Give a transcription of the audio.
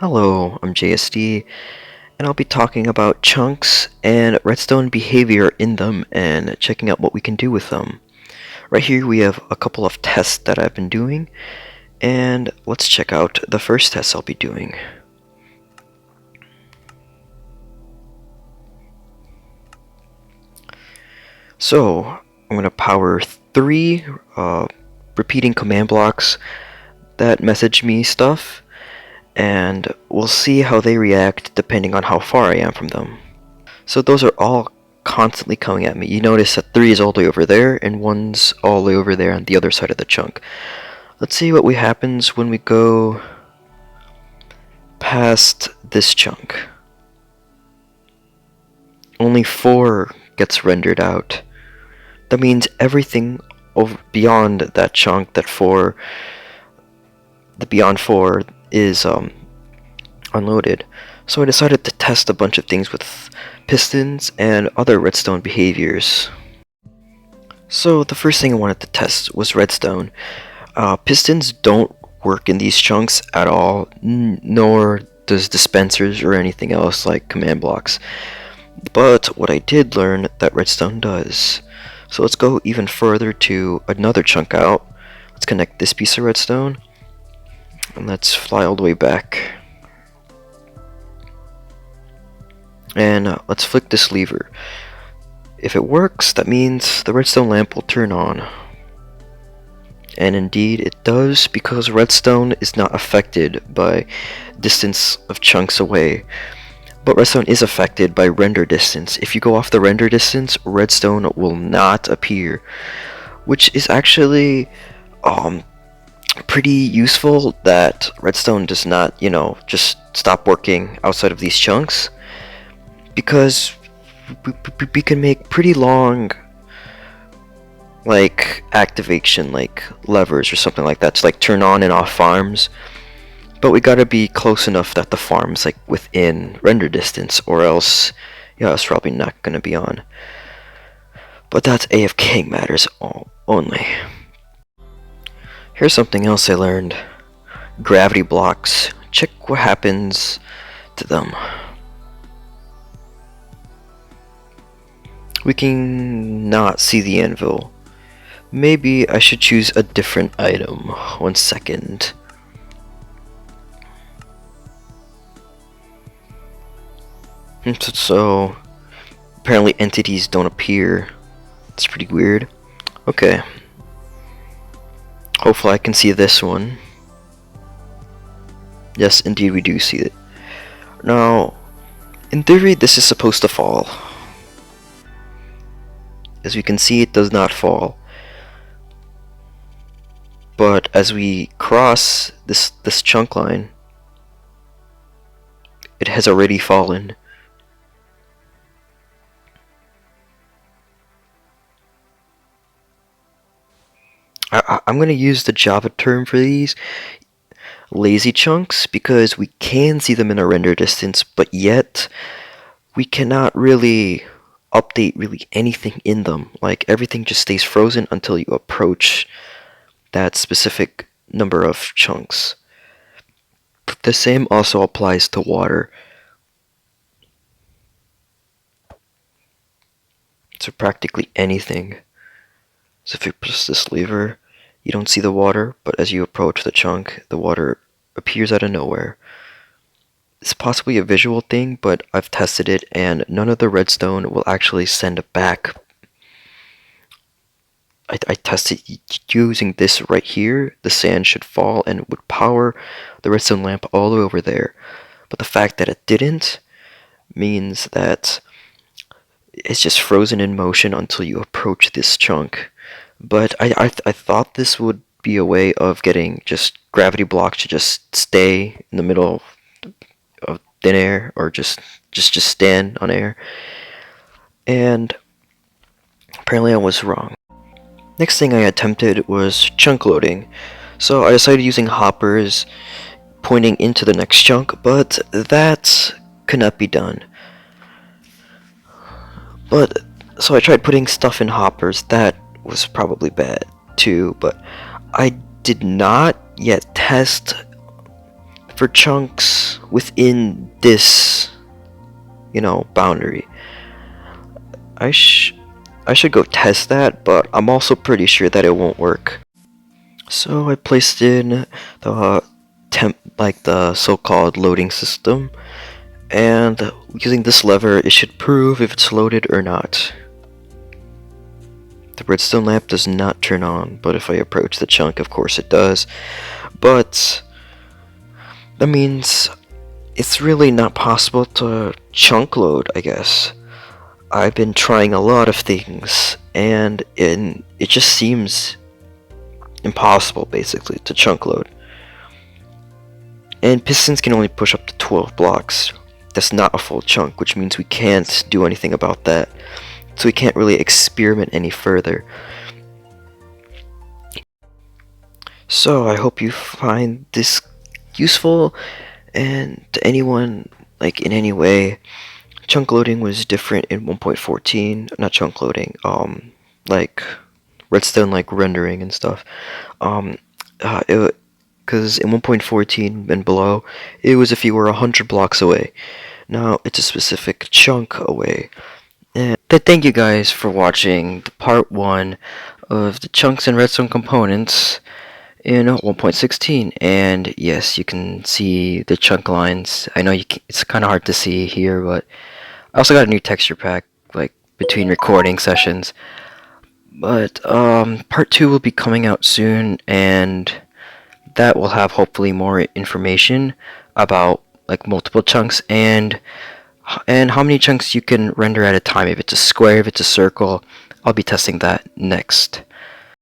Hello, I'm JSD, and I'll be talking about chunks and redstone behavior in them and checking out what we can do with them. Right here we have a couple of tests that I've been doing, and let's check out the first test I'll be doing. So, I'm going to power 3 repeating command blocks that message me stuff, and we'll see how they react depending on how far I am from them. So those are all constantly coming at me. You notice that 3 is all the way over there, and 1's all the way over there on the other side of the chunk. Let's see what happens when we go past this chunk. Only 4 gets rendered out. That means everything over beyond that chunk, the beyond 4 is unloaded. So I decided to test a bunch of things with pistons and other redstone behaviors. So the first thing I wanted to test was redstone. Pistons don't work in these chunks at all, nor does dispensers or anything else like command blocks. But what I did learn that redstone does. So let's go even further to another chunk out. Let's connect this piece of redstone, and let's fly all the way back. And let's flick this lever. If it works, that means the redstone lamp will turn on. And indeed it does, because redstone is not affected by distance of chunks away. But redstone is affected by render distance. If you go off the render distance, redstone will not appear, which is actually pretty useful that redstone does not, just stop working outside of these chunks, because we can make pretty long activation, like levers or something like that, to turn on and off farms. But we gotta be close enough that the farm's within render distance, or else it's probably not gonna be on. But that's AFK matters only. Here's something else I learned. Gravity blocks. Check what happens to them. We can not see the anvil. Maybe I should choose a different item. 1 second. So apparently entities don't appear. It's pretty weird. Okay. Hopefully I can see this one. Yes, indeed we do see it. Now, in theory this is supposed to fall. As we can see, it does not fall. But as we cross this chunk line, it has already fallen. I'm going to use the Java term for these, lazy chunks, because we can see them in a render distance, but yet we cannot really update anything in them. Everything just stays frozen until you approach that specific number of chunks. The same also applies to water. So practically anything. So if you press this lever, you don't see the water, but as you approach the chunk, the water appears out of nowhere. It's possibly a visual thing, but I've tested it and none of the redstone will actually send back. I tested using this right here. The sand should fall and it would power the redstone lamp all the way over there. But the fact that it didn't means that it's just frozen in motion until you approach this chunk. But I thought this would be a way of getting just gravity blocks to just stay in the middle of thin air, or just stand on air. And apparently I was wrong. Next thing I attempted was chunk loading. So I decided using hoppers pointing into the next chunk, but that could not be done. So I tried putting stuff in hoppers. That was probably bad too, but I did not yet test for chunks within this, boundary. I sh I should go test that, but I'm also pretty sure that it won't work. So I placed in the the so-called loading system, and using this lever, it should prove if it's loaded or not. The redstone lamp does not turn on, but if I approach the chunk, of course it does. But that means it's really not possible to chunk load, I guess. I've been trying a lot of things, and it just seems impossible, basically, to chunk load. And pistons can only push up to 12 blocks. That's not a full chunk, which means we can't do anything about that. So we can't really experiment any further. So I hope you find this useful, and to anyone, like, in any way, chunk loading was different in 1.14, not chunk loading, like redstone, like rendering and stuff. Because in 1.14 and below, it was if you were 100 blocks away. Now it's a specific chunk away. And thank you guys for watching the part 1 of the chunks and redstone components in 1.16. And yes, you can see the chunk lines. I know it's kind of hard to see here, but I also got a new texture pack, like, between recording sessions. But part 2 will be coming out soon, and that will have hopefully more information about, like, multiple chunks and how many chunks you can render at a time. If it's a square, if it's a circle, I'll be testing that next.